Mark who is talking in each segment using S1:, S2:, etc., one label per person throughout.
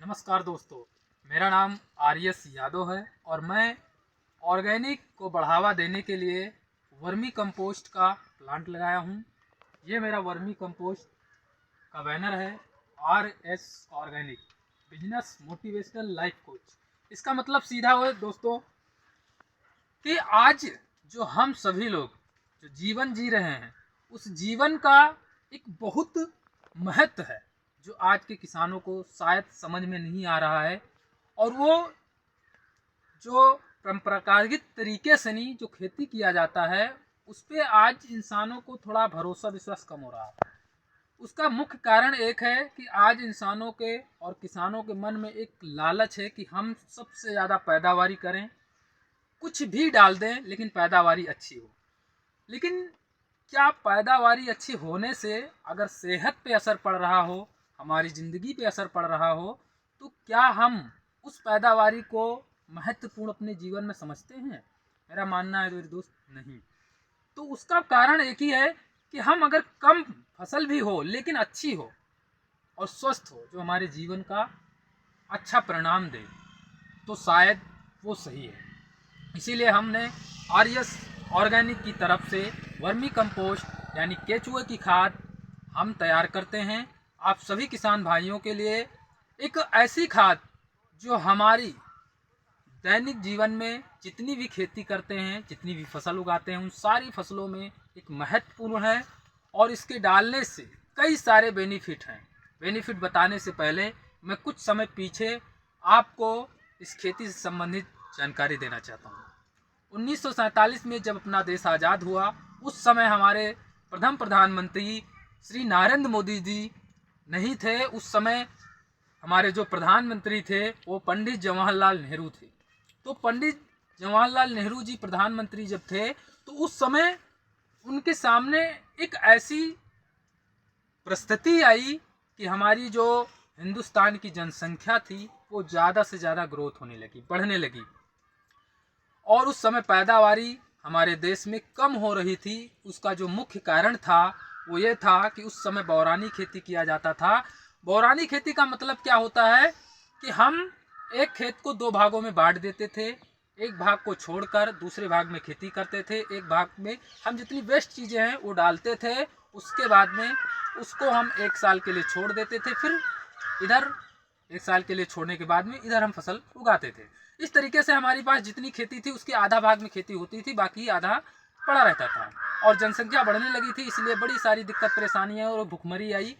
S1: नमस्कार दोस्तों, मेरा नाम आर्यस यादव है और मैं ऑर्गेनिक को बढ़ावा देने के लिए वर्मी कंपोस्ट का प्लांट लगाया हूँ। ये मेरा वर्मी कंपोस्ट का बैनर है। RS organic business motivational life coach. इसका मतलब सीधा हो दोस्तों कि आज जो हम सभी लोग जो जीवन जी रहे हैं उस जीवन का एक बहुत महत्व है जो आज के किसानों को शायद समझ में नहीं आ रहा है। और वो जो परंपरागत तरीके से नहीं जो खेती किया जाता है उस पर आज इंसानों को थोड़ा भरोसा विश्वास कम हो रहा है। उसका मुख्य कारण एक है कि आज इंसानों के और किसानों के मन में एक लालच है कि हम सबसे ज़्यादा पैदावारी करें, कुछ भी डाल दें लेकिन पैदावारी अच्छी हो। लेकिन क्या पैदावारी अच्छी होने से अगर सेहत पे असर पड़ रहा हो, हमारी ज़िंदगी पे असर पड़ रहा हो, तो क्या हम उस पैदावारी को महत्वपूर्ण अपने जीवन में समझते हैं? मेरा मानना है मेरे दोस्त, नहीं। तो उसका कारण एक ही है कि हम अगर कम फसल भी हो लेकिन अच्छी हो और स्वस्थ हो, जो हमारे जीवन का अच्छा परिणाम दे, तो शायद वो सही है। इसीलिए हमने आर्यस ऑर्गेनिक की तरफ से वर्मी कंपोस्ट यानी केचुए की खाद हम तैयार करते हैं आप सभी किसान भाइयों के लिए। एक ऐसी खाद जो हमारी दैनिक जीवन में जितनी भी खेती करते हैं, जितनी भी फसल उगाते हैं, उन सारी फसलों में एक महत्वपूर्ण है और इसके डालने से कई सारे बेनिफिट हैं। बेनिफिट बताने से पहले मैं कुछ समय पीछे आपको इस खेती से संबंधित जानकारी देना चाहता हूँ। 1947 में जब अपना देश आज़ाद हुआ, उस समय हमारे प्रथम प्रधानमंत्री श्री नरेंद्र मोदी जी नहीं थे। उस समय हमारे जो प्रधानमंत्री थे वो पंडित जवाहरलाल नेहरू थे। तो पंडित जवाहरलाल नेहरू जी प्रधानमंत्री जब थे तो उस समय उनके सामने एक ऐसी परिस्थिति आई कि हमारी जो हिंदुस्तान की जनसंख्या थी वो ज़्यादा से ज़्यादा ग्रोथ होने लगी, बढ़ने लगी। और उस समय पैदावारी हमारे देश में कम हो रही थी। उसका जो मुख्य कारण था वो ये था कि उस समय बौरानी खेती किया जाता था। बौरानी खेती का मतलब क्या होता है कि हम एक खेत को दो भागों में बांट देते थे, एक भाग को छोड़कर दूसरे भाग में खेती करते थे। एक भाग में हम जितनी वेस्ट चीज़ें हैं वो डालते थे, उसके बाद में उसको हम एक साल के लिए छोड़ देते थे, फिर इधर एक साल के लिए छोड़ने के बाद में इधर हम फसल उगाते थे। इस तरीके से हमारे पास जितनी खेती थी उसके आधा भाग में खेती होती थी, बाकी आधा पड़ा रहता था। और जनसंख्या बढ़ने लगी थी, इसलिए बड़ी सारी दिक्कत परेशानियाँ और भुखमरी आई।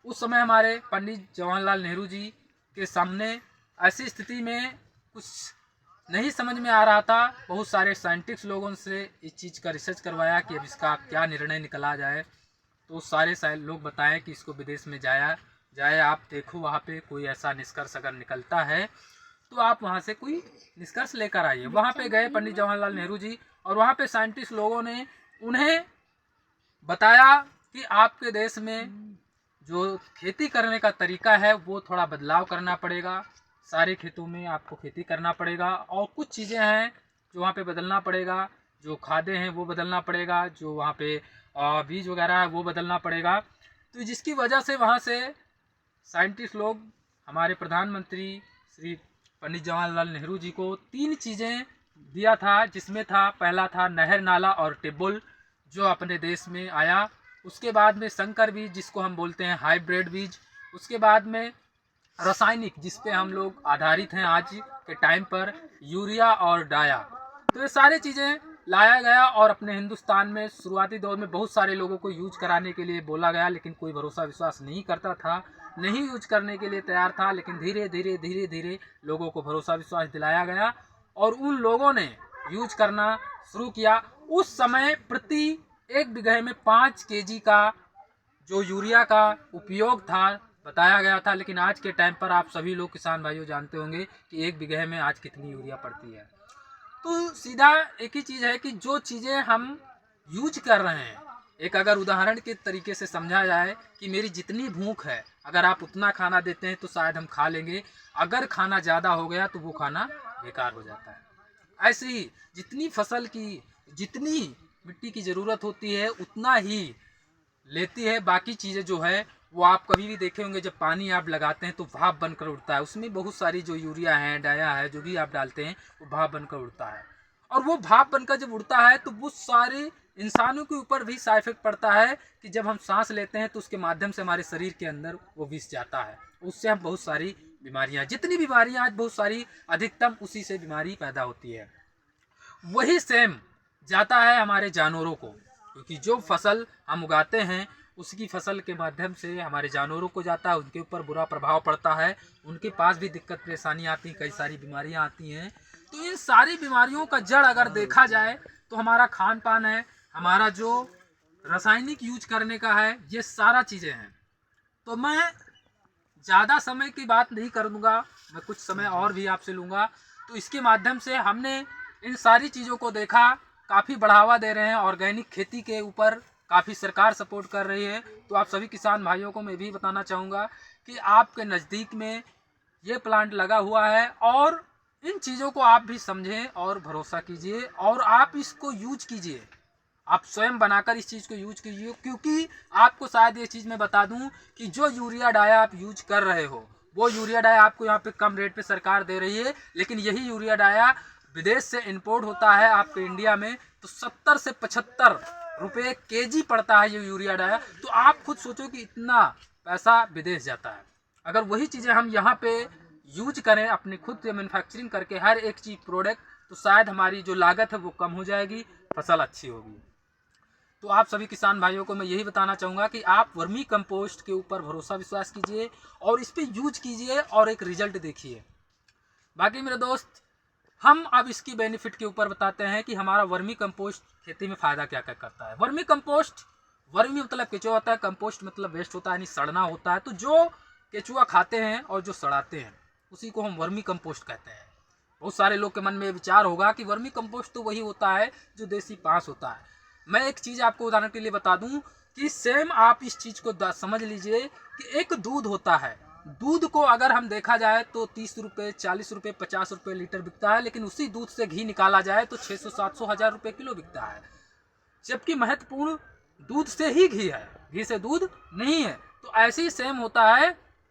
S1: उस समय हमारे पंडित जवाहरलाल नेहरू जी के सामने ऐसी स्थिति में कुछ नहीं समझ में आ रहा था। बहुत सारे साइंटिस्ट लोगों से इस चीज़ का रिसर्च करवाया कि अब इसका क्या निर्णय निकला जाए। तो सारे लोग बताएं कि इसको विदेश में जाए, आप देखो वहाँ पे कोई ऐसा निष्कर्ष अगर निकलता है तो आप वहाँ से कोई निष्कर्ष लेकर आइए। वहाँ पे गए पंडित जवाहरलाल नेहरू जी और वहाँ पे साइंटिस्ट लोगों ने उन्हें बताया कि आपके देश में जो खेती करने का तरीका है वो थोड़ा बदलाव करना पड़ेगा। सारे खेतों में आपको खेती करना पड़ेगा और कुछ चीज़ें हैं जो वहाँ पे बदलना पड़ेगा। जो खादें हैं वो बदलना पड़ेगा, जो वहाँ पे बीज वगैरह है वो बदलना पड़ेगा। तो जिसकी वजह से वहाँ से साइंटिस्ट लोग हमारे प्रधानमंत्री श्री पंडित जवाहरलाल नेहरू जी को 3 चीज़ें दिया था, जिसमें था पहला था नहर नाला और टिब्बल जो अपने देश में आया। उसके बाद में संकर बीज जिसको हम बोलते हैं हाइब्रिड बीज। उसके बाद में रासायनिक जिस पे हम लोग आधारित हैं आज के टाइम पर, यूरिया और डाया। तो ये सारी चीज़ें लाया गया और अपने हिंदुस्तान में शुरुआती दौर में बहुत सारे लोगों को यूज कराने के लिए बोला गया, लेकिन कोई भरोसा विश्वास नहीं करता था, नहीं यूज करने के लिए तैयार था। लेकिन धीरे धीरे धीरे धीरे लोगों को भरोसा विश्वास दिलाया गया और उन लोगों ने यूज करना शुरू किया। उस समय प्रति 1 बीघे में 5 kg का जो यूरिया का उपयोग था बताया गया था। लेकिन आज के टाइम पर आप सभी लोग किसान भाइयों जानते होंगे कि 1 बीघे में आज कितनी यूरिया पड़ती है। तो सीधा एक ही चीज़ है कि जो चीज़ें हम यूज कर रहे हैं, एक अगर उदाहरण के तरीके से समझा जाए कि मेरी जितनी भूख है अगर आप उतना खाना देते हैं तो शायद हम खा लेंगे, अगर खाना ज़्यादा हो गया तो वो खाना बेकार हो जाता है। ऐसे ही जितनी फसल की जितनी मिट्टी की ज़रूरत होती है उतना ही लेती है, बाकी चीज़ें जो है वो आप कभी भी देखे होंगे, जब पानी आप लगाते हैं तो भाप बनकर उड़ता है। उसमें बहुत सारी जो यूरिया है, डाया है, जो भी आप डालते हैं वो भाप बनकर उड़ता है। और वो भाप बनकर जब उड़ता है तो वो सारे इंसानों के ऊपर भी साइड इफेक्ट पड़ता है कि जब हम सांस लेते हैं तो उसके माध्यम से हमारे शरीर के अंदर वो विष जाता है। उससे हम बहुत सारी बीमारियां, जितनी बीमारियां आज बहुत सारी, अधिकतम उसी से बीमारी पैदा होती है। वही सेम जाता है हमारे जानवरों को, क्योंकि जो फसल हम उगाते हैं उसकी फसल के माध्यम से हमारे जानवरों को जाता है, उनके ऊपर बुरा प्रभाव पड़ता है, उनके पास भी दिक्कत परेशानी आती है, कई सारी बीमारियां आती हैं। तो इन सारी बीमारियों का जड़ अगर देखा जाए तो हमारा खान पान है, हमारा जो रासायनिक यूज करने का है, ये सारा चीज़ें हैं। तो मैं ज़्यादा समय की बात नहीं करूँगा, मैं कुछ समय और भी आपसे लूँगा। तो इसके माध्यम से हमने इन सारी चीज़ों को देखा, काफ़ी बढ़ावा दे रहे हैं ऑर्गेनिक खेती के ऊपर, काफ़ी सरकार सपोर्ट कर रही है। तो आप सभी किसान भाइयों को मैं भी बताना चाहूँगा कि आपके नज़दीक में ये प्लांट लगा हुआ है और इन चीज़ों को आप भी समझें और भरोसा कीजिए और आप इसको यूज कीजिए। आप स्वयं बनाकर इस चीज़ को यूज कीजिए, क्योंकि आपको शायद ये चीज़ मैं बता दूं कि जो यूरिया डाया आप यूज कर रहे हो, वो यूरिया डाया आपको यहाँ पे कम रेट पे सरकार दे रही है, लेकिन यही यूरिया डाया विदेश से इंपोर्ट होता है आपके इंडिया में, तो 70 से 75 रुपये केजी पड़ता है ये यूरिया डाया। तो आप खुद सोचो कि इतना पैसा विदेश जाता है। अगर वही चीज़ें हम यहाँ पे यूज करें अपने खुद से मैन्युफैक्चरिंग करके हर एक चीज़ प्रोडक्ट, तो शायद हमारी जो लागत है वो कम हो जाएगी, फसल अच्छी होगी। तो आप सभी किसान भाइयों को मैं यही बताना चाहूँगा कि आप वर्मी कंपोस्ट के ऊपर भरोसा विश्वास कीजिए और इस पर यूज कीजिए और एक रिजल्ट देखिए। बाकी मेरे दोस्त, हम अब इसकी बेनिफिट के ऊपर बताते हैं कि हमारा वर्मी कंपोस्ट खेती में फ़ायदा क्या क्या करता है। वर्मी कंपोस्ट, वर्मी मतलब केचुआ होता है, कंपोस्ट मतलब वेस्ट होता है, यानी सड़ना होता है। तो जो केचुआ खाते हैं और जो सड़ाते हैं उसी को हम वर्मी कंपोस्ट कहते हैं। बहुत सारे लोग के मन में विचार होगा कि वर्मी कंपोस्ट तो वही होता है जो देसी पास होता है। मैं एक चीज़ आपको उदाहरण के लिए बता दूं कि सेम आप इस चीज़ को समझ लीजिए कि एक दूध होता है, दूध को अगर हम देखा जाए तो 30 रुपये, 40 रुपये, 50 रुपये लीटर बिकता है, लेकिन उसी दूध से घी निकाला जाए तो 600, 700, 1000 रुपये किलो बिकता है। जबकि महत्वपूर्ण दूध से ही घी है, घी से दूध नहीं है। तो ऐसे ही सेम होता है